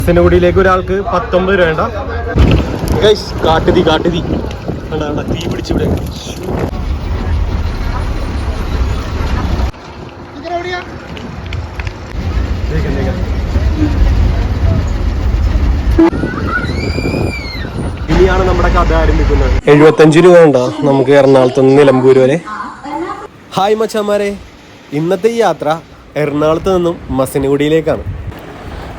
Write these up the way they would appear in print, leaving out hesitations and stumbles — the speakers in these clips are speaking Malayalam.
മസനഗുഡിയിലേക്ക് ഒരാൾക്ക് 19 രൂപ വേണ്ട. കാട്ടുതീ തീ പിടിച്ചിവിടെ. ഇനിയാണ് നമ്മുടെ കഥ ആരംഭിക്കുന്നത്. 75 രൂപ ഉണ്ടോ നമുക്ക് എറണാകുളത്ത് നിന്ന് നിലമ്പൂർ വരെ. ഹായ് മച്ചാമാരെ, ഇന്നത്തെ ഈ യാത്ര എറണാകുളത്ത് നിന്നും മസനഗുഡിയിലേക്കാണ്.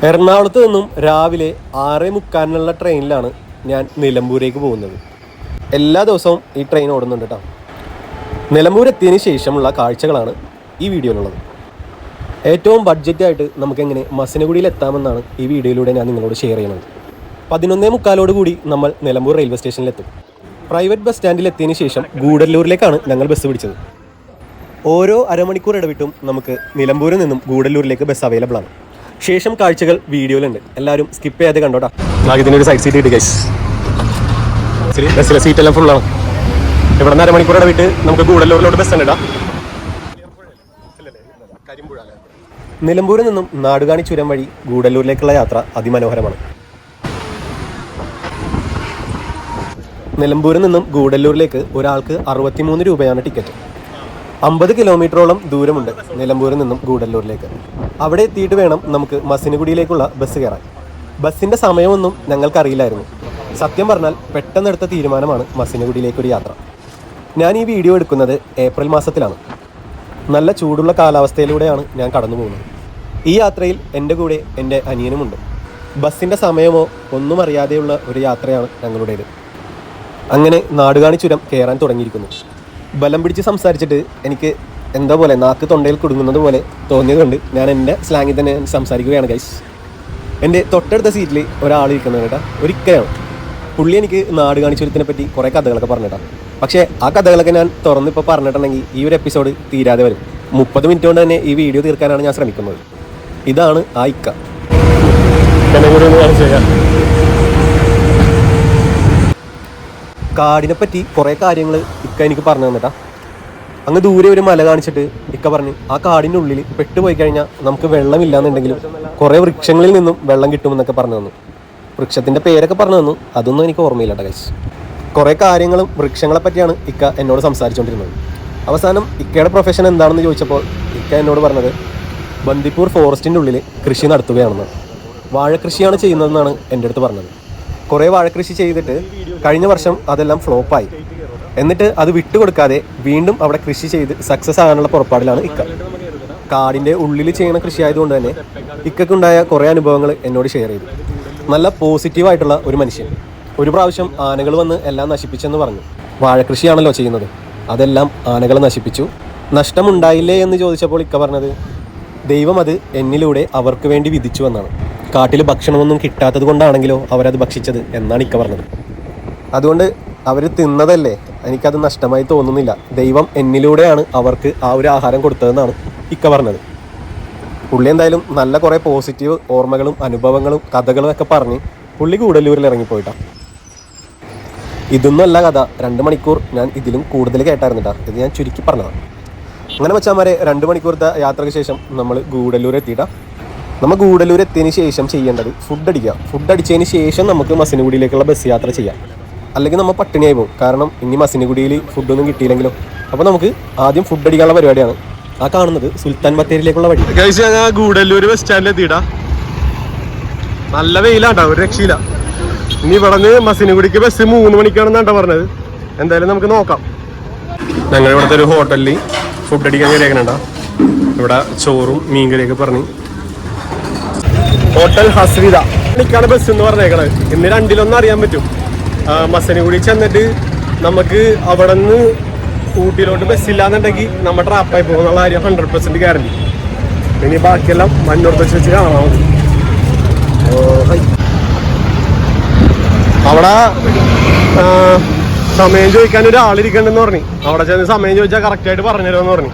എറണാകുളത്ത് നിന്നും രാവിലെ 6:45 ട്രെയിനിലാണ് ഞാൻ നിലമ്പൂരേക്ക് പോകുന്നത്. എല്ലാ ദിവസവും ഈ ട്രെയിൻ ഓടുന്നുണ്ട് കേട്ടോ. നിലമ്പൂർ എത്തിയതിന് ശേഷമുള്ള കാഴ്ചകളാണ് ഈ വീഡിയോയിലുള്ളത്. ഏറ്റവും ബഡ്ജറ്റായിട്ട് നമുക്കെങ്ങനെ മസനഗുഡിയിൽ എത്താമെന്നാണ് ഈ വീഡിയോയിലൂടെ ഞാൻ നിങ്ങളോട് ഷെയർ ചെയ്യുന്നത്. 11:45 കൂടി നമ്മൾ നിലമ്പൂർ റെയിൽവേ സ്റ്റേഷനിലെത്തും. പ്രൈവറ്റ് ബസ് സ്റ്റാൻഡിൽ എത്തിയതിന് ശേഷം ഗൂഡല്ലൂരിലേക്കാണ് ഞങ്ങൾ ബസ് പിടിച്ചത്. ഓരോ അരമണിക്കൂർ ഇടവിട്ടും നമുക്ക് നിലമ്പൂരിൽ നിന്നും ഗൂഡല്ലൂരിലേക്ക് ബസ് അവൈലബിൾ ആണ്. ശേഷം കാഴ്ചകൾ വീഡിയോയിലുണ്ട്, എല്ലാവരും സ്കിപ്പ് ചെയ്യാതെ കണ്ടോട്ടാ. ഇതിനൊരു സൈഡ് സീറ്റ് കിട്ടി ഗൈസ്. ബസ്സിലെ സീറ്റെല്ലാം ഫുള്ളാണ്. ഇവിടെ നിന്ന് അരമണിക്കൂർ ഇടവിട്ട് നമുക്ക് ഗൂഡല്ലൂരിലോട്ട് ബസ് ഉണ്ട്. നിലമ്പൂരിൽ നിന്നും നാടുകാണി ചുരം വഴി ഗൂഡല്ലൂരിലേക്കുള്ള യാത്ര അതിമനോഹരമാണ്. നിലമ്പൂരിൽ നിന്നും ഗൂഡല്ലൂരിലേക്ക് ഒരാൾക്ക് 63 രൂപയാണ് ടിക്കറ്റ്. 50 കിലോമീറ്ററോളം ദൂരമുണ്ട് നിലമ്പൂരിൽ നിന്നും ഗൂഡല്ലൂരിലേക്ക്. അവിടെ എത്തിയിട്ട് വേണം നമുക്ക് മസനഗുഡിയിലേക്കുള്ള ബസ് കയറാൻ. ബസ്സിൻ്റെ സമയമൊന്നും ഞങ്ങൾക്കറിയില്ലായിരുന്നു. സത്യം പറഞ്ഞാൽ പെട്ടെന്നെടുത്ത തീരുമാനമാണ് മസനഗുഡിയിലേക്കൊരു യാത്ര. ഞാൻ ഈ വീഡിയോ എടുക്കുന്നത് ഏപ്രിൽ മാസത്തിലാണ്. നല്ല ചൂടുള്ള കാലാവസ്ഥയിലൂടെയാണ് ഞാൻ കടന്നു പോകുന്നത്. ഈ യാത്രയിൽ എൻ്റെ കൂടെ എൻ്റെ അനിയനുമുണ്ട്. ബസ്സിൻ്റെ സമയമോ ഒന്നും അറിയാതെയുള്ള ഒരു യാത്രയാണ് ഞങ്ങളുടേത്. അങ്ങനെ നാടുകാണി ചുരം കയറാൻ തുടങ്ങിയിരിക്കുന്നു. ബലം പിടിച്ച് സംസാരിച്ചിട്ട് എനിക്ക് എന്താ പോലെ നാക്ക് തൊണ്ടയിൽ കുടുങ്ങുന്നത് പോലെ തോന്നിയതുകൊണ്ട് ഞാൻ എൻ്റെ സ്ലാങ്ങിൽ തന്നെ സംസാരിക്കുകയാണ് ഗൈസ്. എൻ്റെ തൊട്ടടുത്ത സീറ്റിൽ ഒരാൾ ഇരിക്കുന്നത് കേട്ടോ, ഒരിക്കലാണ്. പുള്ളി എനിക്ക് നാടുകാണി ചുരത്തിനെ പറ്റി കുറേ കഥകളൊക്കെ പറഞ്ഞിട്ടാണ്. പക്ഷേ ആ കഥകളൊക്കെ ഞാൻ തുറന്നിപ്പോൾ പറഞ്ഞിട്ടുണ്ടെങ്കിൽ ഈ ഒരു എപ്പിസോഡ് തീരാതെ വരും. 30 മിനിറ്റ് കൊണ്ട് തന്നെ ഈ വീഡിയോ തീർക്കാനാണ് ഞാൻ ശ്രമിക്കുന്നത്. ഇതാണ് ആ ഇക്ക. കാടിനെ പറ്റി കുറേ കാര്യങ്ങൾ ഇക്ക എനിക്ക് പറഞ്ഞു തന്നിട്ടാ. അങ്ങ് ദൂരെ ഒരു മല കാണിച്ചിട്ട് ഇക്ക പറഞ്ഞു ആ കാടിൻ്റെ ഉള്ളിൽ പെട്ടുപോയി കഴിഞ്ഞാൽ നമുക്ക് വെള്ളമില്ലാന്നുണ്ടെങ്കിലും കുറേ വൃക്ഷങ്ങളിൽ നിന്നും വെള്ളം കിട്ടുമെന്നൊക്കെ പറഞ്ഞു തന്നു. വൃക്ഷത്തിൻ്റെ പേരൊക്കെ പറഞ്ഞു തന്നു. അതൊന്നും എനിക്ക് ഓർമ്മയില്ല കേട്ടോ ഗൈസ്. കുറേ കാര്യങ്ങളും വൃക്ഷങ്ങളെ പറ്റിയാണ് ഇക്ക എന്നോട് സംസാരിച്ചുകൊണ്ടിരുന്നത്. അവസാനം ഇക്കയുടെ പ്രൊഫഷൻ എന്താണെന്ന് ചോദിച്ചപ്പോൾ ഇക്ക എന്നോട് പറഞ്ഞത് ബന്ദിപ്പൂർ ഫോറസ്റ്റിൻ്റെ ഉള്ളിൽ കൃഷി നടത്തുകയാണെന്ന്. വാഴക്കൃഷിയാണ് ചെയ്യുന്നതെന്നാണ് എൻ്റെ അടുത്ത് പറഞ്ഞത്. കുറേ വാഴക്കൃഷി ചെയ്തിട്ട് കഴിഞ്ഞ വർഷം അതെല്ലാം ഫ്ലോപ്പായി. എന്നിട്ട് അത് വിട്ടുകൊടുക്കാതെ വീണ്ടും അവിടെ കൃഷി ചെയ്ത് സക്സസ് ആകാനുള്ള പുറപ്പാടിലാണ് ഇക്ക. കാടിൻ്റെ ഉള്ളിൽ ചെയ്യുന്ന കൃഷി ആയതുകൊണ്ട് തന്നെ ഇക്കയ്ക്കുണ്ടായ കുറേ അനുഭവങ്ങൾ എന്നോട് ഷെയർ ചെയ്തു. നല്ല പോസിറ്റീവായിട്ടുള്ള ഒരു മനുഷ്യൻ. ഒരു പ്രാവശ്യം ആനകൾ വന്ന് എല്ലാം നശിപ്പിച്ചെന്ന് പറഞ്ഞു. വാഴക്കൃഷിയാണല്ലോ ചെയ്യുന്നത്, അതെല്ലാം ആനകൾ നശിപ്പിച്ചു. നഷ്ടമുണ്ടായില്ലേ എന്ന് ചോദിച്ചപ്പോൾ ഇക്ക പറഞ്ഞത് ദൈവം അത് എന്നിലൂടെ അവർക്ക് വേണ്ടി വിധിച്ചു എന്നാണ്. കാട്ടിൽ ഭക്ഷണമൊന്നും കിട്ടാത്തത് കൊണ്ടാണെങ്കിലോ അവരത് ഭക്ഷിച്ചത് എന്നാണ് ഇക്ക പറഞ്ഞത്. അതുകൊണ്ട് അവർ തിന്നതല്ലേ, എനിക്കത് നഷ്ടമായി തോന്നുന്നില്ല. ദൈവം എന്നിലൂടെയാണ് അവർക്ക് ആ ഒരു ആഹാരം കൊടുത്തതെന്നാണ് ഇക്ക പറഞ്ഞത്. പുള്ളി എന്തായാലും നല്ല കുറേ പോസിറ്റീവ് ഓർമ്മകളും അനുഭവങ്ങളും കഥകളും ഒക്കെ പറഞ്ഞ് പുള്ളി ഗൂഡല്ലൂരിൽ ഇറങ്ങിപ്പോയിട്ടാണ്. ഇതൊന്നും അല്ല കഥ. 2 മണിക്കൂർ ഞാൻ ഇതിലും കൂടുതൽ കേട്ടായിരുന്നിട്ടാ. ഇത് ഞാൻ ചുരുക്കി പറഞ്ഞതാണ്. അങ്ങനെ വെച്ചാൽ 2 മണിക്കൂറത്തെ യാത്രയ്ക്ക് ശേഷം നമ്മൾ ഗൂഡല്ലൂർ എത്തിയിട്ടാ. നമ്മൾ ഗൂഡല്ലൂർ എത്തിയതിന് ശേഷം ചെയ്യേണ്ടത് ഫുഡ് അടിക്കുക. ഫുഡ് അടിച്ചതിന് ശേഷം നമുക്ക് മസനഗുഡിയിലേക്കുള്ള ബസ് യാത്ര ചെയ്യാം. അല്ലെങ്കിൽ നമ്മൾ പട്ടിണിയായി പോകും. കാരണം ഇനി മസനഗുഡിയിൽ ഫുഡൊന്നും കിട്ടിയില്ലെങ്കിലോ. അപ്പോൾ നമുക്ക് ആദ്യം ഫുഡ് അടിക്കാനുള്ള പരിപാടിയാണ്. ആ കാണുന്നത് സുൽത്താൻ ബത്തേരിയിലേക്കുള്ള വഴി. ഗൂഡല്ലൂർ ബസ് സ്റ്റാൻഡിൽ എത്തിയിട്ടാ. നല്ല വെയിലാണ്ടാ, ഒരു രക്ഷയില്ല. ഇനി ഇവിടെ നിന്ന് മസനഗുഡിക്ക് ബസ് 3 മണിക്കാണെന്നാണ് പറഞ്ഞത്. എന്തായാലും നമുക്ക് നോക്കാം. ഞങ്ങൾ ഇവിടുത്തെ ഒരു ഹോട്ടലിൽ ഫുഡ് അടിക്കാൻ കയറിയേക്കണുണ്ടോ. ഇവിടെ ചോറും മീൻകറിയൊക്കെ പറഞ്ഞ് ഹോട്ടൽ ഹസ്രിത എനിക്കാണ് ബസ് എന്ന് പറഞ്ഞേക്കണത്. ഇന്ന് 2-1 അറിയാൻ പറ്റും. മസനഗുഡി ചെന്നിട്ട് നമുക്ക് അവിടെ നിന്ന് ഊട്ടിയിലോട്ട് ബസ്സില്ലാന്നുണ്ടെങ്കിൽ നമ്മൾ ട്രാപ്പായി പോകുന്നുള്ള കാര്യം 100% ഗ്യാരണ്ടി. ഇനി ബാക്കിയെല്ലാം മഞ്ഞോർത്ത് വെച്ച് കാണാൻ മതി. അവിടെ സമയം ചോദിക്കാൻ ഒരാളിരിക്കണ്ടെന്ന് പറഞ്ഞു. അവിടെ ചെന്ന് സമയം ചോദിച്ചാൽ കറക്റ്റായിട്ട് പറഞ്ഞുതരുമെന്ന് പറഞ്ഞു.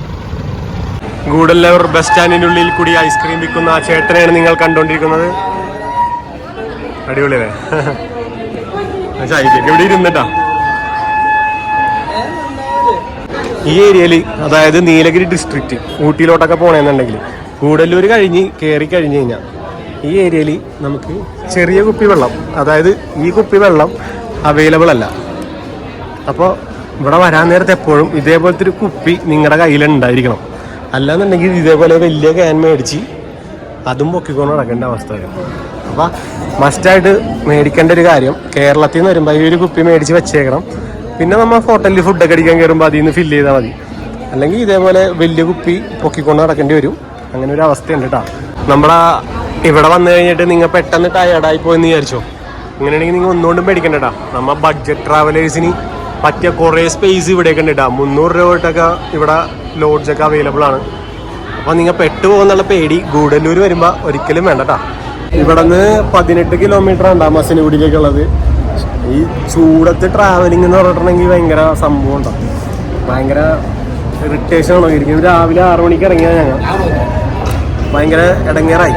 ഗൂഡല്ലൂർ ബസ് സ്റ്റാൻഡിൻ്റെ ഉള്ളിൽ കൂടി ഐസ്ക്രീം വിൽക്കുന്ന ആ ചേട്ടനെയാണ് നിങ്ങൾ കണ്ടുകൊണ്ടിരിക്കുന്നത്. അടിപൊളിയല്ലേ? ഇവിടെ ഇരുന്നിട്ടാ ഈ ഏരിയയിൽ, അതായത് നീലഗിരി ഡിസ്ട്രിക്റ്റ് ഊട്ടിയിലോട്ടൊക്കെ പോകണമെന്നുണ്ടെങ്കിൽ ഗൂഡല്ലൂർ കഴിഞ്ഞ് കയറി കഴിഞ്ഞ് കഴിഞ്ഞാൽ ഈ ഏരിയയിൽ നമുക്ക് ചെറിയ കുപ്പി വെള്ളം, അതായത് ഈ കുപ്പി വെള്ളം അവൈലബിൾ അല്ല. അപ്പോൾ ഇവിടെ വരാൻ നേരത്തെ എപ്പോഴും ഇതേപോലത്തെ ഒരു കുപ്പി നിങ്ങളുടെ കയ്യിലുണ്ടായിരിക്കണം. അല്ലാന്നുണ്ടെങ്കിൽ ഇതേപോലെ വലിയ ക്യാൻ മേടിച്ച് അതും പൊക്കിക്കൊണ്ട് നടക്കേണ്ട അവസ്ഥ വരും. അപ്പോൾ മസ്റ്റായിട്ട് മേടിക്കേണ്ട ഒരു കാര്യം, കേരളത്തിൽ നിന്ന് വരുമ്പോൾ ഈ ഒരു കുപ്പി മേടിച്ച് വെച്ചേക്കണം. പിന്നെ നമ്മൾ ഹോട്ടലിൽ ഫുഡൊക്കെ അടിക്കാൻ കയറുമ്പോൾ അതിൽ നിന്ന് ഫില്ല് ചെയ്താൽ മതി. അല്ലെങ്കിൽ ഇതേപോലെ വലിയ കുപ്പി പൊക്കിക്കൊണ്ട് നടക്കേണ്ടി വരും. അങ്ങനെ ഒരു അവസ്ഥയുണ്ട് കേട്ടോ. നമ്മുടെ ഇവിടെ വന്നു കഴിഞ്ഞിട്ട് നിങ്ങൾ പെട്ടെന്ന് ടയർഡായി പോയെന്ന് വിചാരിച്ചോ, അങ്ങനെയാണെങ്കിൽ നിങ്ങൾ ഒന്നുകൊണ്ടും പേടിക്കണ്ടട്ടാ. നമ്മൾ ബഡ്ജറ്റ് ട്രാവലേഴ്സിന് പറ്റിയ കുറേ സ്പേസ് ഇവിടെയൊക്കെ ഉണ്ട് കേട്ടോ. 300 രൂപ തൊട്ടൊക്കെ ഇവിടെ ലോഡ്ജൊക്കെ അവൈലബിൾ ആണ്. അപ്പോൾ നിങ്ങൾ പെട്ടുപോകുന്നുള്ള പേടി ഗൂഡല്ലൂർ വരുമ്പോൾ ഒരിക്കലും വേണ്ട കേട്ടോ. ഇവിടെ നിന്ന് 18 കിലോമീറ്റർ ഉണ്ട് മസിനഗുഡിയിലേക്കുള്ളത്. ഈ ചൂടത്ത് ട്രാവലിംഗ് എന്ന് പറഞ്ഞിട്ടുണ്ടെങ്കിൽ ഭയങ്കര സംഭവം ഉണ്ടാവും, ഭയങ്കര ഇറിറ്റേഷൻ ആണോ ഇരിക്കും. രാവിലെ 6 മണിക്ക് ഇറങ്ങിയാൽ ഞങ്ങൾ ഭയങ്കര ഇടങ്ങേറായി.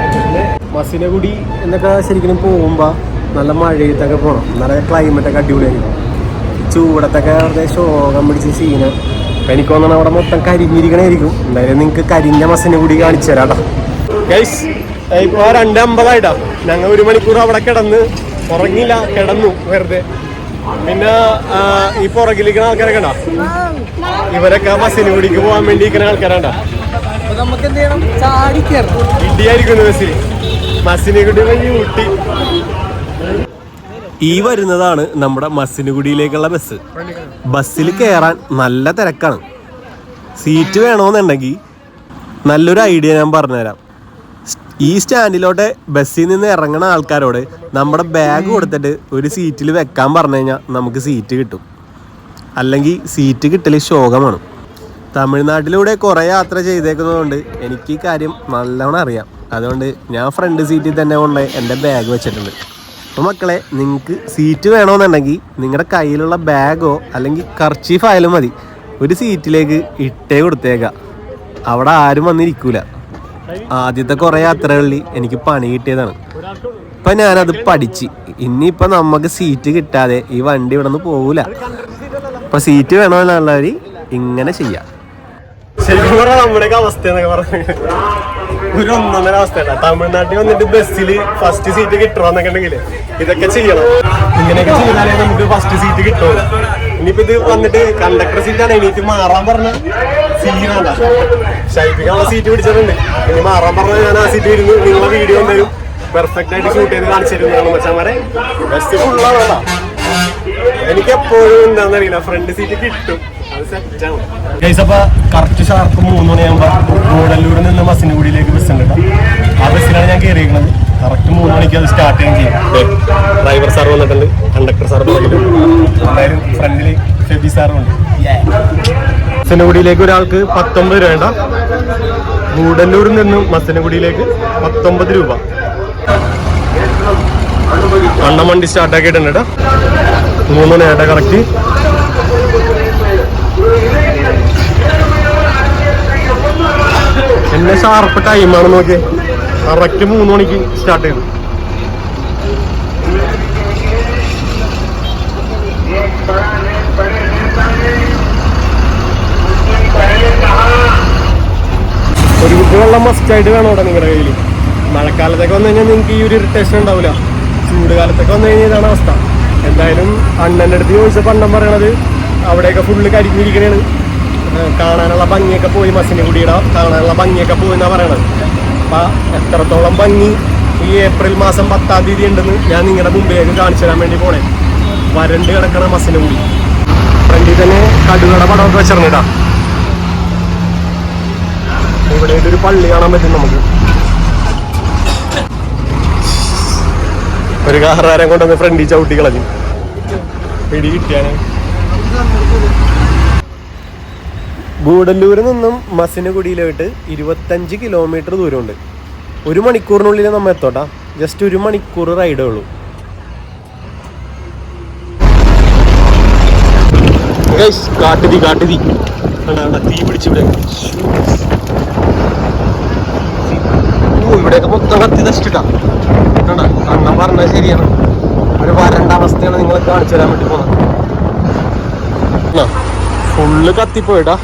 മസിനഗുഡി എന്നൊക്കെ ശരിക്കും പോകുമ്പോൾ നല്ല മഴയത്തൊക്കെ പോകണം, നല്ല ക്ലൈമറ്റൊക്കെ അടിപൊളിയായിരിക്കും. ചൂടത്തൊക്കെ വെറുതെ ശോകം പിടിച്ച് സീന. എനിക്ക് തോന്നണം അവിടെ മൊത്തം കരിഞ്ഞിരിക്കണായിരിക്കും. എന്തായാലും നിങ്ങൾക്ക് കരിഞ്ഞ മസിനഗുഡി കാണിച്ചു തരാം കേട്ടോ. ഗൈസ് ഇപ്പോൾ 2:50 ഞങ്ങൾ 1 മണിക്കൂർ അവിടെ കിടന്ന് ഉറങ്ങില്ല, കിടന്നു വെറുതെ. പിന്നെ ഈ പുറകിലിരിക്കുന്ന ആൾക്കാരൊക്കെ ഉണ്ടോ, ഇവരൊക്കെ മസിനഗുഡിക്ക് പോകാൻ വേണ്ടി ഇരിക്കുന്ന ആൾക്കാരാണ്ടാ. ഇടിയായിരിക്കുന്നു ബസ്സിൽ. മസിനഗുഡി വഴി ഊട്ടി. ഈ വരുന്നതാണ് നമ്മുടെ മസിനഗുഡിയിലേക്കുള്ള ബസ്. ബസ്സിൽ കയറാൻ നല്ല തിരക്കാണ്. സീറ്റ് വേണമെന്നുണ്ടെങ്കിൽ നല്ലൊരു ഐഡിയ ഞാൻ പറഞ്ഞുതരാം. ഈ സ്റ്റാൻഡിലോട്ട് ബസ്സിൽ നിന്ന് ഇറങ്ങുന്ന ആൾക്കാരോട് നമ്മുടെ ബാഗ് കൊടുത്തിട്ട് ഒരു സീറ്റിൽ വെക്കാൻ പറഞ്ഞു കഴിഞ്ഞാൽ നമുക്ക് സീറ്റ് കിട്ടും. അല്ലെങ്കിൽ സീറ്റ് കിട്ടൽ ശോകമാണ്. തമിഴ്നാട്ടിലൂടെ കുറേ യാത്ര ചെയ്തേക്കുന്നതുകൊണ്ട് എനിക്ക് ഈ കാര്യം നല്ലോണം അറിയാം. അതുകൊണ്ട് ഞാൻ ഫ്രണ്ട് സീറ്റിൽ തന്നെ കൊണ്ട് എൻ്റെ ബാഗ് വെച്ചിട്ടുണ്ട്. അപ്പോൾ മക്കളെ, നിങ്ങൾക്ക് സീറ്റ് വേണമെന്നുണ്ടെങ്കിൽ നിങ്ങളുടെ കയ്യിലുള്ള ബാഗോ അല്ലെങ്കിൽ കർച്ചീഫ് ആയാലും മതി, ഒരു സീറ്റിലേക്ക് ഇട്ടേ കൊടുത്തേക്കാം. അവിടെ ആരും വന്നിരിക്കൂല. ആദ്യത്തെ കുറേ യാത്രകളിൽ എനിക്ക് പണി കിട്ടിയതാണ്. ഇപ്പം ഞാനത് പഠിച്ച്. ഇനിയിപ്പോൾ നമുക്ക് സീറ്റ് കിട്ടാതെ ഈ വണ്ടി ഇവിടെ നിന്ന് പോകൂല. അപ്പോൾ സീറ്റ് വേണമെന്നുള്ളവർ ഇങ്ങനെ ചെയ്യാം. ശരിക്കും പറഞ്ഞാൽ നമ്മുടെയൊക്കെ അവസ്ഥ എന്നൊക്കെ പറഞ്ഞാൽ ഒരു ഒന്നൊന്നര അവസ്ഥയല്ല. തമിഴ്നാട്ടിൽ വന്നിട്ട് ബസ്സിൽ ഫസ്റ്റ് സീറ്റ് കിട്ടണമെന്നൊക്കെ ഉണ്ടെങ്കിൽ ഇതൊക്കെ ചെയ്യണം. ഇങ്ങനെയൊക്കെ ചെയ്താലേ നമുക്ക് ഫസ്റ്റ് സീറ്റ് കിട്ടുള്ളൂ. ഇനിയിപ്പോൾ ഇത് വന്നിട്ട് കണ്ടക്ടർ സീറ്റാണ്, എണീറ്റ് മാറാൻ പറഞ്ഞ സീനാണ്ട. ഷൈപ്പിക്കാനുള്ള സീറ്റ് പിടിച്ചിട്ടുണ്ട്. ഇനി മാറാൻ പറഞ്ഞാൽ ഞാൻ ആ സീറ്റ് ഇരുന്ന് നിങ്ങളെ വീഡിയോ എന്തായാലും പെർഫെക്റ്റ് ആയിട്ട് ഷൂട്ട് ചെയ്ത് കാണിച്ചു തരുന്നതാണ്. മച്ചാമാരെ ബസ് ഫുള്ളാണ് കേട്ടോ. എനിക്കെപ്പോഴും എന്താണെന്നറിയില്ല, ഫ്രണ്ട് സീറ്റ് കിട്ടും. അപ്പൊ കറക്റ്റ് ഷാർപ്പ് 3 മണിയാകുമ്പോ ഗൂഡല്ലൂരിൽ നിന്ന് മസിനഗുഡിയിലേക്ക് ബസ് ഉണ്ട്. ആ ബസ്സിലാണ് ഞാൻ കയറിയിരിക്കുന്നത്. കറക്റ്റ് 3 മണിക്ക് അത് സ്റ്റാർട്ട് ചെയ്യാൻ ചെയ്യും. ഡ്രൈവർ സാർ വന്നിട്ടുണ്ട്, കണ്ടക്ടർ സാർ എന്തായാലും ഫ്രണ്ടില് ഫെബി സാറും ഉണ്ട്. മസിനഗുഡിയിലേക്ക് ഒരാൾക്ക് 19 രൂപ വേണ്ട. ഗൂഡല്ലൂരിൽ നിന്നും മസിനഗുഡിയിലേക്ക് 19 രൂപ. അണ്ണം വണ്ടി സ്റ്റാർട്ടാക്കിയിട്ടുണ്ട് കേട്ടോ. 3 മണിയായിട്ടാ കറക്റ്റ്. എന്നെ ഷാർപ്പ് ടൈമാണ് നോക്കിയേ. കറക്റ്റ് 3 മണിക്ക് സ്റ്റാർട്ട് ചെയ്തു. ഒരു കുപ്പി വെള്ളം മസ്റ്റായിട്ട് വേണം ഇവിടെ നിങ്ങളുടെ കയ്യിൽ. മഴക്കാലത്തൊക്കെ വന്നു കഴിഞ്ഞാൽ നിങ്ങൾക്ക് ഈ ഒരു ഇറിറ്റേഷൻ ഉണ്ടാവില്ല. ചൂട് കാലത്തൊക്കെ വന്നു കഴിഞ്ഞാൽ ഇതാണ് അവസ്ഥ. എന്തായാലും അണ്ണൻ്റെ അടുത്ത് ചോദിച്ചപ്പോൾ അണ്ണൻ പറയണത് അവിടെയൊക്കെ ഫുള്ള് കരിഞ്ഞിരിക്കണേണ്, കാണാനുള്ള ഭംഗിയൊക്കെ പോയി, മസിനഗുഡിയുടെ കാണാനുള്ള ഭംഗിയൊക്കെ പോയി എന്നാണ് പറയണത്. അപ്പം എത്രത്തോളം ഭംഗി ഈ ഏപ്രിൽ മാസം 10-ാം തീയതി ഉണ്ടെന്ന് ഞാൻ നിങ്ങളുടെ മുമ്പിലേക്ക് കാണിച്ചു തരാൻ വേണ്ടി പോണേ. വരണ്ട് കിടക്കണ മസിനഗുഡി. ഫ്രണ്ടിൽ തന്നെ കടുകട പടമൊക്കെ വെച്ചിറങ്ങിട്ടാ. ഇവിടെ ഒരു പള്ളി കാണാൻ പറ്റും നമുക്ക്. ഒരു കാറാരം കൊണ്ടുവന്ന് ഫ്രണ്ടിൽ ചവിട്ടി കളഞ്ഞു. പിടി കിട്ടിയാണ്. ഗൂഡല്ലൂരിൽ നിന്നും മസിനഗുഡിയിലോട്ട് 25 കിലോമീറ്റർ ദൂരമുണ്ട്. 1 മണിക്കൂറിനുള്ളിൽ നമ്മൾ എത്തോട്ടാ. ജസ്റ്റ് 1 മണിക്കൂർ റൈഡേ ഉള്ളൂ. കാട്ടുതീ തീ പിടിച്ചിവിടെ. ഇവിടെയൊക്കെ മൊത്തം കത്തി നശിച്ചിട്ടാ. അണ്ണൻ പറഞ്ഞത് ശരിയാണ്. ഒരു വരണ്ട അവസ്ഥയാണ് നിങ്ങളെ കാണിച്ചു തരാൻ വേണ്ടി പോകുന്നത്. ഫുള്ള് കത്തിപ്പോയിട്ടാ.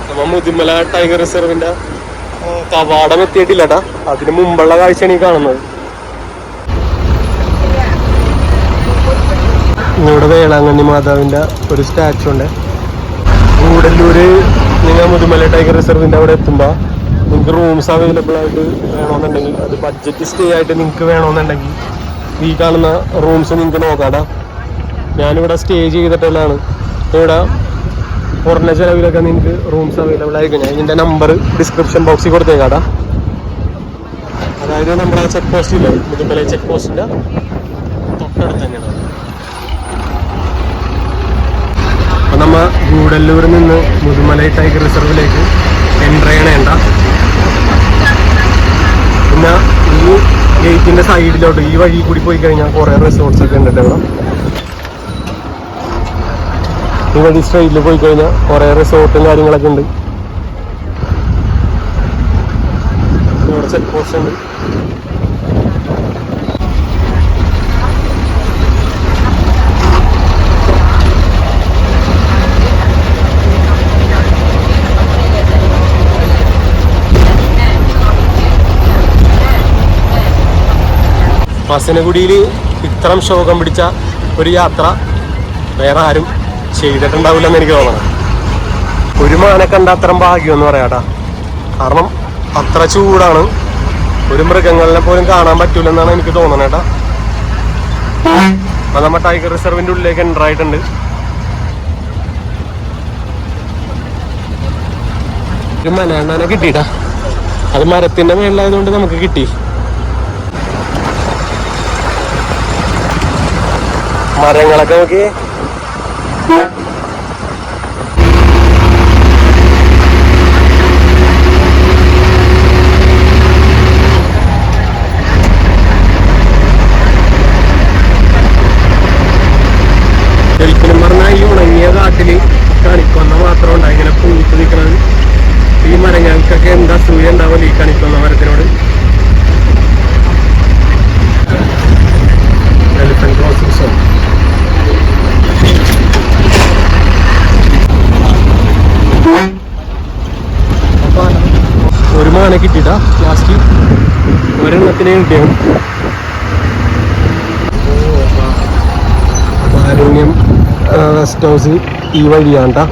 നമ്മ മുതിമല ടൈഗർ റിസർവിന്റെ കവാടം എത്തിയിട്ടില്ലട്ടാ, അതിന് മുമ്പുള്ള കാഴ്ചയാണ് ഈ കാണുന്നത്. ഇവിടെ വേളാങ്കണ്ണി മാതാവിന്റെ ഒരു സ്റ്റാച്ചു ഉണ്ട്. ഗൂഡല്ലൂര് നിങ്ങൾ മുതുമല ടൈഗർ റിസർവിന്റെ അവിടെ എത്തുമ്പോൾ നിങ്ങൾക്ക് റൂംസ് അവൈലബിൾ ആയിട്ട് വേണമെന്നുണ്ടെങ്കിൽ, അത് ബഡ്ജറ്റ് സ്റ്റേ ആയിട്ട് നിങ്ങൾക്ക് വേണമെന്നുണ്ടെങ്കിൽ ഈ കാണുന്ന റൂംസ് നിങ്ങൾക്ക് നോക്കാടാ. ഞാനിവിടെ സ്റ്റേ ചെയ്തിട്ടുള്ളതാണ്. ഇവിടെ കുറഞ്ഞ ചിലവിലൊക്കെ നിങ്ങൾക്ക് റൂംസ് അവൈലബിൾ ആയിരിക്കും. ഞാൻ ഇതിൻ്റെ നമ്പർ ഡിസ്ക്രിപ്ഷൻ ബോക്സിൽ കൊടുത്തേക്കാടാ. അതായത് നമ്മുടെ ചെക്ക് പോസ്റ്റ് ഇല്ലേ, മുതുമല ചെക്ക് പോസ്റ്റിൻ്റെ തൊട്ടടുത്ത് തന്നെയാണ്. അപ്പം നമ്മൾ ഗൂഡല്ലൂരിൽ നിന്ന് മുതുമല ടൈഗർ റിസർവിലേക്ക് എൻ്റർ ചെയ്യണേണ്ട. പിന്നെ ഈ ഗേറ്റിൻ്റെ സൈഡിലോട്ട് ഈ വഴി കൂടി പോയി കഴിഞ്ഞാൽ കുറേ റിസോർട്ട്സ് ഒക്കെ ഉണ്ട് ഇവിടെ. ഈ വഴി സ്ട്രെയിറ്റിൽ പോയി കഴിഞ്ഞാൽ കുറേ റിസോർട്ടും കാര്യങ്ങളൊക്കെ ഉണ്ട്. ഇവിടെ ചെക്ക് പോസ്റ്റ് ഉണ്ട്. മസനഗുഡിയിൽ ഇത്തരം ശോകം പിടിച്ച ഒരു യാത്ര വേറെ ആരും ചെയ്തിട്ടുണ്ടാവില്ലെന്ന് എനിക്ക് തോന്നണം. ഒരു മാനെ കണ്ട അത്തരം ഭാഗ്യമെന്ന് പറയാട്ടാ. കാരണം അത്ര ചൂടാണ്, ഒരു മൃഗങ്ങളെ പോലും കാണാൻ പറ്റൂലെന്നാണ് എനിക്ക് തോന്നണേ കേട്ടാ. അപ്പം നമ്മൾ ടൈഗർ റിസർവിൻ്റെ ഉള്ളിലേക്ക് എൻ്റർ ആയിട്ടുണ്ട്. ഒരു മലയണ്ണാനെ കിട്ടിയിട്ടാ. അത് മരത്തിൻ്റെ മേളിലായതുകൊണ്ട് നമുക്ക് കിട്ടി. മരങ്ങളൊക്കെ നോക്കി. ശരിക്കും പറഞ്ഞാൽ ഈ ഉണങ്ങിയ കാട്ടില് കണിക്കൊന്ന മാത്രം ഉണ്ടായി ഇങ്ങനെ പൂത്ത് നിൽക്കുന്നത്. ഈ മരങ്ങൾക്കൊക്കെ എന്താ അസൂയ ഉണ്ടാവില്ല ഈ കണിക്കൊന്ന മരത്തിനോട്. Elephant crossing zone. ഒരു മാനെ കിട്ടിട്ടാ ലാസ്റ്റ്. ഒരെണ്ണത്തിനെ കിട്ടിയാണ്. കാരുണ്യം റെസ്റ്റ് ഹൗസ് ഈ വഴിയാണ് ട്ടാ.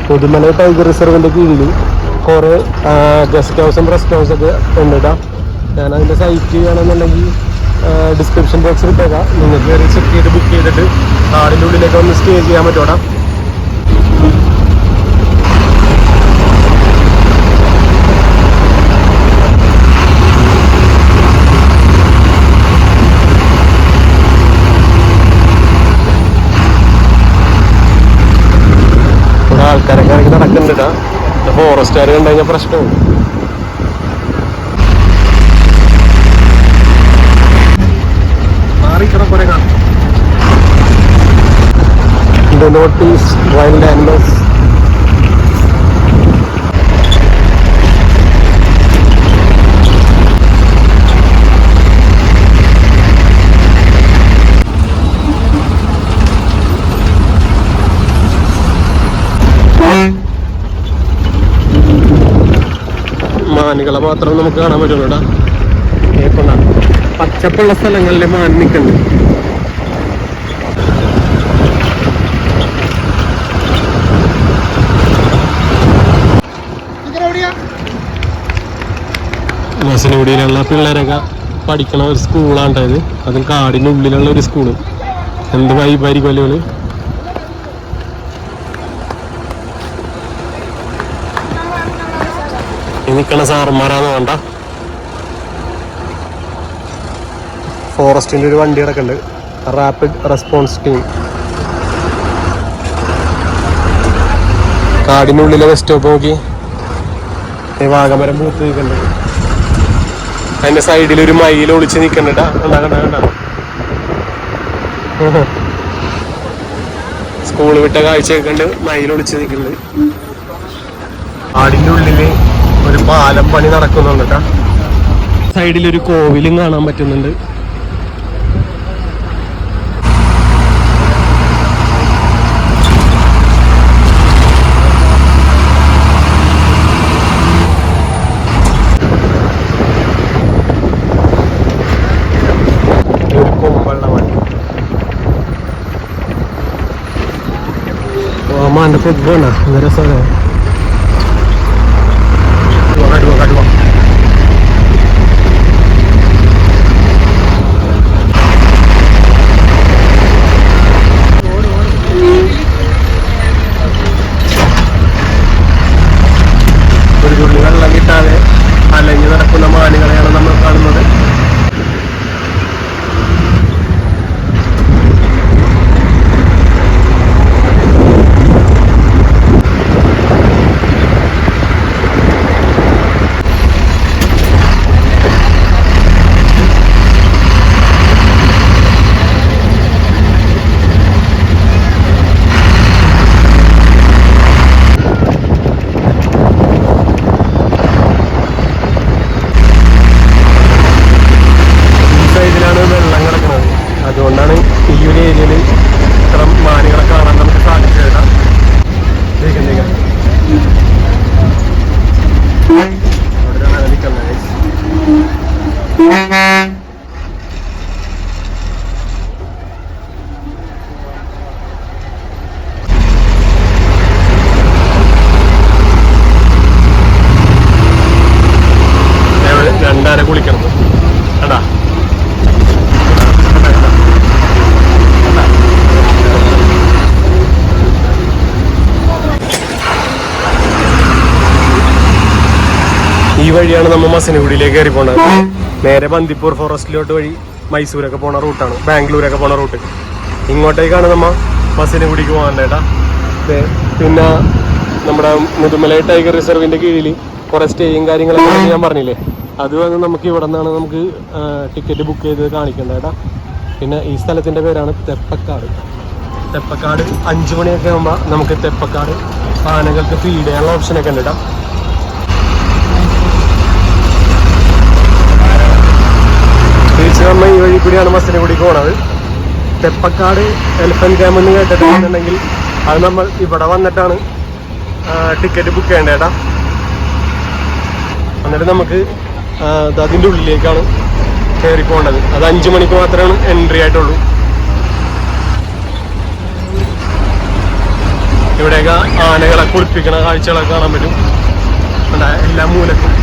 മുതുമല ടൈഗർ റിസർവിൻ്റെ കീഴിൽ കുറേ ഗസ്റ്റ് ഹൗസും റെസ്റ്റ് ഹൗസൊക്കെ ഉണ്ട് കേട്ടോ. ഞാൻ അതിൻ്റെ സൈറ്റ് ചെയ്യണമെന്നുണ്ടെങ്കിൽ ഡിസ്ക്രിപ്ഷൻ ബോക്സിൽ ഇട്ടേക്കാം. നിങ്ങൾക്ക് കയറി ചെക്ക് ചെയ്ത് ബുക്ക് ചെയ്തിട്ട് കാടിൻ്റെ ഉള്ളിലേക്ക് ഒന്ന് സ്റ്റേ ചെയ്യാൻ പറ്റുമോടാ. ആൾക്കാരൊക്കെ ഇറങ്ങി നടക്കുന്നുണ്ടാ. ഫോറസ്റ്റുകാർ കണ്ടു കഴിഞ്ഞാൽ പ്രശ്നവും. മാറിക്കണം കുറെ കാണാം. The notice wild animals. മാനുകളെ മാത്രം നമുക്ക് കാണാൻ പറ്റുള്ളൂടാ. പച്ചപ്പുള്ള സ്ഥലങ്ങളിൽ മാൻ നിൽക്കുന്നുണ്ട്. മസനഗുഡിയിലുള്ള പിള്ളേരൊക്കെ പഠിക്കണ ഒരു സ്കൂളാണ്ടത്. അതും കാടിനുള്ളിലുള്ള ഒരു സ്കൂള്. എന്ത് വൈബായിരിക്കും അല്ലേ. നിൽക്കണ സാറന്മാരാന്ന് വേണ്ട. ഫോറസ്റ്റിൻ്റെ ഒരു വണ്ടി കിടക്കുന്നുണ്ട്, റാപ്പിഡ് റെസ്പോൺസ് ടീം. കാടിനുള്ളിലെ ബസ് സ്റ്റോപ്പ് നോക്കി. വാഗമരം പൂത്ത് നിൽക്കുന്നുണ്ട്. അതിൻ്റെ സൈഡിൽ ഒരു മയിൽ ഒളിച്ച് നിൽക്കുന്നുണ്ടാ. കണ്ട സ്കൂൾ വിട്ട കാഴ്ചയൊക്കെ ഉണ്ട്. മയിൽ ഒളിച്ച് നിൽക്കുന്നുണ്ട്. കാടിൻ്റെ ഉള്ളില് ഒരു പാലം പണി നടക്കുന്നുണ്ട് കേട്ടോ. സൈഡിലൊരു കോവിലും കാണാൻ പറ്റുന്നുണ്ട്. വെള്ളമാണ്. മാൻ്റെ പൊതുവാണ് നല്ല രസമാണ്. കടുവ ഒരു തുള്ളി വെള്ളം കിട്ടാതെ അലഞ്ഞു നടക്കുന്ന മാനുകളെയാണ് നമ്മൾ കാണുന്നത്. അതുകൊണ്ടാണ് ഈ ഒരു ഏരിയയിൽ ഇത്ര മാനുകളെ കാണാൻ നമുക്ക് സാധിച്ചത്. രണ്ടാര കുളിക്കണം കേട്ടാ. ഈ വഴിയാണ് നമ്മൾ മസിനഗുഡിയിലേക്ക് കയറി പോണത്. നേരെ ബന്ദിപ്പൂർ ഫോറസ്റ്റിലോട്ട് വഴി മൈസൂരൊക്കെ പോണ റൂട്ടാണ്, ബാംഗ്ലൂരൊക്കെ പോണ റൂട്ട്. ഇങ്ങോട്ടേക്കാണ് നമ്മൾ മസിനഗുഡിക്ക് പോകാനേട്ടാ. പിന്നെ നമ്മുടെ മുതുമലൈ ടൈഗർ റിസർവിന്റെ കീഴിൽ കുറേ സ്റ്റേയും കാര്യങ്ങളൊക്കെ ഞാൻ പറഞ്ഞില്ലേ, അത് വന്ന് നമുക്ക് ഇവിടെ നിന്നാണ് നമുക്ക് ടിക്കറ്റ് ബുക്ക് ചെയ്ത് കാണിക്കേണ്ടേട്ടാ. പിന്നെ ഈ സ്ഥലത്തിന്റെ പേരാണ് തെപ്പക്കാട്. തെപ്പക്കാട് 5 മണിയൊക്കെ ആകുമ്പോൾ നമുക്ക് തെപ്പക്കാട് ആനകൾക്ക് ഫീഡ് ചെയ്യാനുള്ള ഓപ്ഷനൊക്കെ ഉണ്ട് കേട്ടോ. തിരിച്ച് നമ്മൾ ഈ വഴി കൂടിയാണ് മസിനഗുഡിക്ക് പോണത്. തെപ്പക്കാട് എലിഫന്റ് ക്യാമ്പ് എന്ന് കേട്ടിട്ടുണ്ടെങ്കിൽ അത് നമ്മൾ ഇവിടെ വന്നിട്ടാണ് ടിക്കറ്റ് ബുക്ക് ചെയ്യേണ്ടേട്ടാ. എന്നിട്ട് നമുക്ക് അതിൻ്റെ ഉള്ളിലേക്കാണ് കയറി പോകേണ്ടത്. അത് 5 മണിക്ക് മാത്രമാണ് എൻട്രി ആയിട്ടുള്ളൂ. ഇവിടെയൊക്കെ ആനകളെ കുളിപ്പിക്കണ കാഴ്ചകളൊക്കെ കാണാൻ പറ്റും. എല്ലാ മൂലക്കും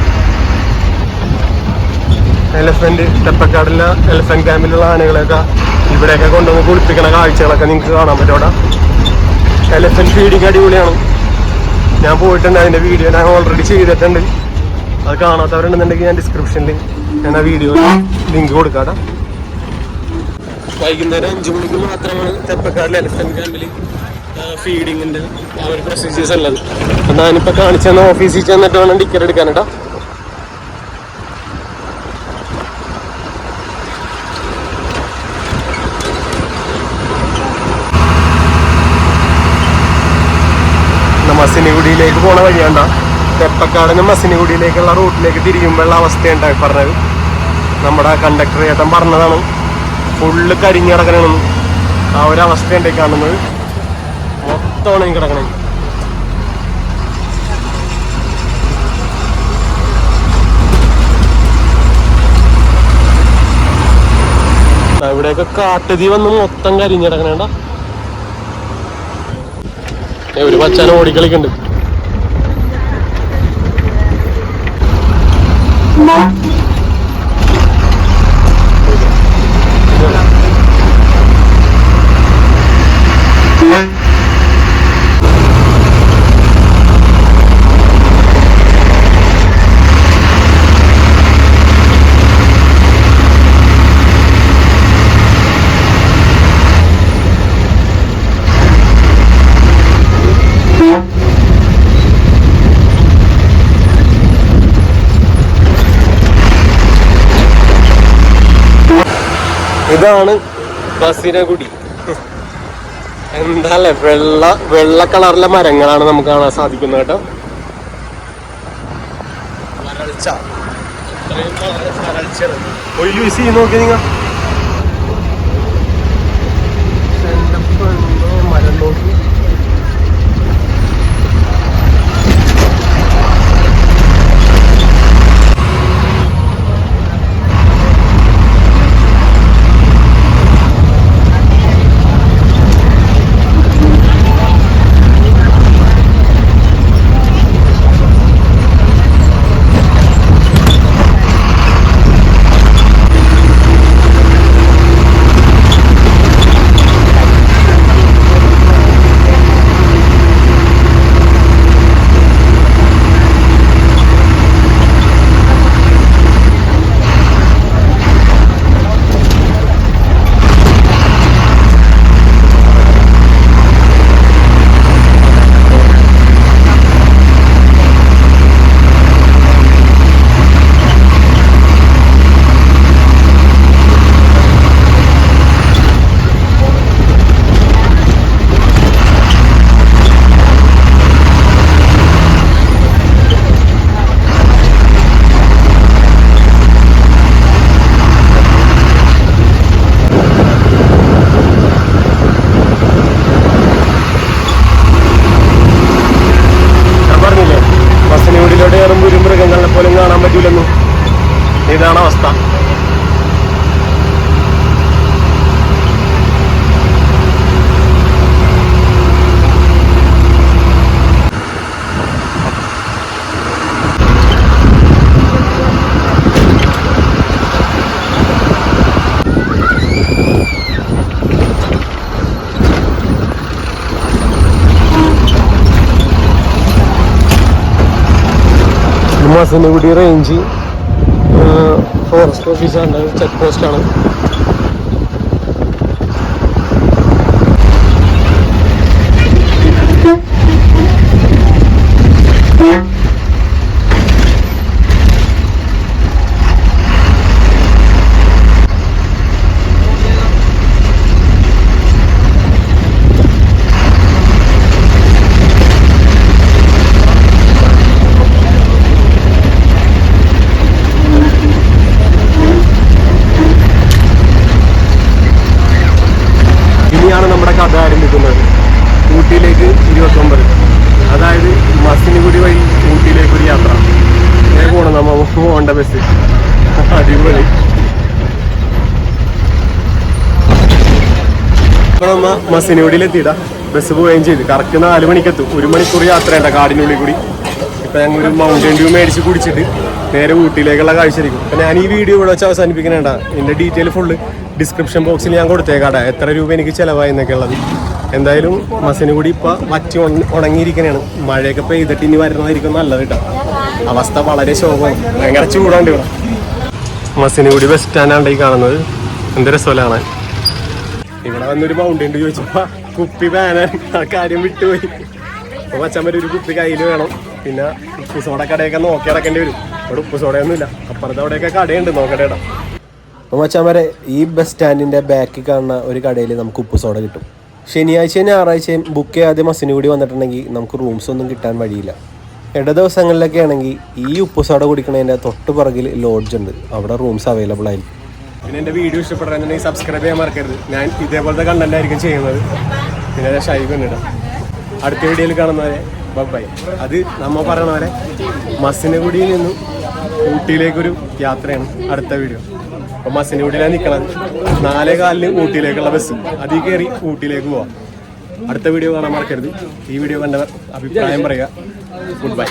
എലിഫന്റ്, തെപ്പക്കാടിലെ എലിഫന്റ് ക്യാമ്പിലുള്ള ആനകളെയൊക്കെ ഇവിടെയൊക്കെ കൊണ്ടുവന്ന് കുളിപ്പിക്കണ കാഴ്ചകളൊക്കെ നിങ്ങൾക്ക് കാണാൻ പറ്റും. അവിടെ എലിഫന്റ് ഫീഡിങ് അടിപൊളിയാണ്. ഞാൻ പോയിട്ടുണ്ട്, അതിൻ്റെ വീഡിയോ ഞാൻ ഓൾറെഡി ചെയ്തിട്ടുണ്ട്. അത് കാണാത്തവരുണ്ടെന്നുണ്ടെങ്കിൽ ഞാൻ ഡിസ്ക്രിപ്ഷനിൽ ഞാൻ ആ വീഡിയോ ലിങ്ക് കൊടുക്കാം. വൈകുന്നേരം 5 മണിക്ക് മാത്രമാണ് തെപ്പക്കാടിലെ എലിഫന്റ് ക്യാമ്പിൽ ഫീഡിങ്ങിൻ്റെ ആ ഒരു പ്രൊസീജിയേഴ്സ് ഉള്ളത്. അപ്പം ഞാനിപ്പോൾ കാണിച്ചു തന്ന ഓഫീസിൽ ചെന്നിട്ട് വേണം ടിക്കറ്റ് എടുക്കാനേട്ടാ. മസിനഗുഡിയിലേക്ക് പോണ വഴിയാണ്ട. തെപ്പക്കാടിന് മസിനഗുഡിയിലേക്കുള്ള റൂട്ടിലേക്ക് തിരിയുമ്പോഴുള്ള അവസ്ഥയുണ്ടായി പറഞ്ഞത്. നമ്മുടെ കണ്ടക്ടർ ചേട്ടൻ പറഞ്ഞതാണ്. ഫുള്ള് കരിഞ്ഞിടക്കണമെന്ന് ആ ഒരു അവസ്ഥയുണ്ടായി കാണുന്നത്. മൊത്തമാണ് കിടക്കണേ. ഇവിടെയൊക്കെ കാട്ടുതീ വന്ന് മൊത്തം കരിഞ്ഞിടക്കണേണ്ട. ഒരു പച്ചാന ഓടിക്കളിക്കുന്നുണ്ട്. ഇതാണ് മസിനഗുഡി. എന്താല്ലേ വെള്ള കളറിലെ മരങ്ങളാണ് നമുക്ക് കാണാൻ സാധിക്കുന്നത് കേട്ടോ. നോക്കി നിങ്ങൾ മരം നോക്കി. മസനഗുഡി റേഞ്ച് ഫോറസ്റ്റ് ഓഫീസാണ്, ചെക്ക് പോസ്റ്റാണ്. ഇനിയാണ് നമ്മുടെ കഥ ആരംഭിക്കുന്നത്. ഊട്ടിയിലേക്ക് 29, അതായത് മസനഗുഡി വഴി ഊട്ടിയിലേക്ക് ഒരു യാത്ര. പോകണം നമ്മ പോകേണ്ട ബസ്. അടിപൊളി. ഇപ്പൊ നമ്മ മസനഗുഡിയിലെത്തിയിട്ടാ ബസ് പോവുകയും ചെയ്ത്. കറക്റ്റ് 4 മണിക്കെത്തും. 1 മണിക്കൂർ യാത്രയുണ്ട കാടിനുള്ളിൽ കൂടി. ഇപ്പൊ ഞങ്ങൾ ഒരു മൗണ്ടൻ ഡ്യൂ മേടിച്ച് കുടിച്ചിട്ട് നേരെ ഊട്ടിയിലേക്കുള്ള കാഴ്ചയായിരിക്കും. അപ്പൊ ഞാൻ ഈ വീഡിയോ ഇവിടെ വെച്ച് അവസാനിപ്പിക്കണേണ്ട. ഇതിന്റെ ഡീറ്റെയിൽ ഫുള്ള് ഡിസ്ക്രിപ്ഷൻ ബോക്സിൽ ഞാൻ കൊടുത്തേക്കാട്ടെ, എത്ര രൂപ എനിക്ക് ചിലവായി എന്നൊക്കെ ഉള്ളത്. എന്തായാലും മസനഗുഡി ഇപ്പൊ വറ്റി ഉണങ്ങിയിരിക്കണേണ്. മഴയൊക്കെ പെയ്തിട്ട് ഇനി വരുന്നതായിരിക്കും നല്ലത് കേട്ടോ. അവസ്ഥ വളരെ ശോകമാണ്, ഭയങ്കര ചൂടാണ്ട് ഇവിടെ. മസനഗുഡി ബസ് സ്റ്റാൻഡാണ് ഈ കാണുന്നത്. എന്ത് രസമാണ്. ഇവിടെ വന്നൊരു മൗണ്ടൻ ഡ്യൂ ചോദിച്ചപ്പോ കുപ്പി ബാനാൻ ആ കാര്യം വിട്ടുപോയി. അപ്പൊ മച്ചാൻ ഒരു കുപ്പി കയ്യിൽ വേണം. പിന്നെ ഉപ്പ് സോഡ കടയൊക്കെ നോക്കി അടക്കേണ്ടി വരും. ഇവിടെ ഉപ്പ് സോഡയൊന്നും ഇല്ല. അപ്പുറത്ത് അവിടെയൊക്കെ കടയുണ്ട്, നോക്കട്ടേടാ. അപ്പോൾ മച്ചാൻ വരെ ഈ ബസ് സ്റ്റാൻഡിൻ്റെ ബാക്കിൽ കാണുന്ന ഒരു കടയിൽ നമുക്ക് ഉപ്പ് സോഡ കിട്ടും. ശനിയാഴ്ചയും ഞായറാഴ്ചയും ബുക്ക് ചെയ്യാതെ മസനഗുഡി വന്നിട്ടുണ്ടെങ്കിൽ നമുക്ക് റൂംസ് ഒന്നും കിട്ടാൻ വഴിയില്ല. ഇട ദിവസങ്ങളിലൊക്കെ ആണെങ്കിൽ ഈ ഉപ്പ് സോഡ കുടിക്കണതിൻ്റെ തൊട്ട് പുറകിൽ ലോഡ്ജ് ഉണ്ട്, അവിടെ റൂംസ് അവൈലബിൾ ആയിരിക്കും. പിന്നെ എൻ്റെ വീഡിയോ ഇഷ്ടപ്പെടാന്നുണ്ടെങ്കിൽ സബ്സ്ക്രൈബ് ചെയ്യാൻ മറക്കരുത്. ഞാൻ ഇതേപോലത്തെ കണ്ടന്റ് ആയിരിക്കും ചെയ്യുന്നത്. പിന്നെ ഷൈബ് ഉണ്ട്. അടുത്ത വീഡിയോയിൽ കാണുന്നവരെ ബൈ. അത് നമ്മ പറയണ പോലെ മസനഗുഡിയിൽ നിന്നും ഊട്ടിയിലേക്കൊരു യാത്രയാണ് അടുത്ത വീഡിയോ. അപ്പോൾ മസനഗുഡിയിലാണ് നിൽക്കണത്. 4:15 ഊട്ടിയിലേക്കുള്ള ബസ്, അതിൽ കയറി ഊട്ടിയിലേക്ക് പോവാം. അടുത്ത വീഡിയോ കാണാൻ മറക്കരുത്. ഈ വീഡിയോ കണ്ടവർ അഭിപ്രായം പറയുക. Good bye.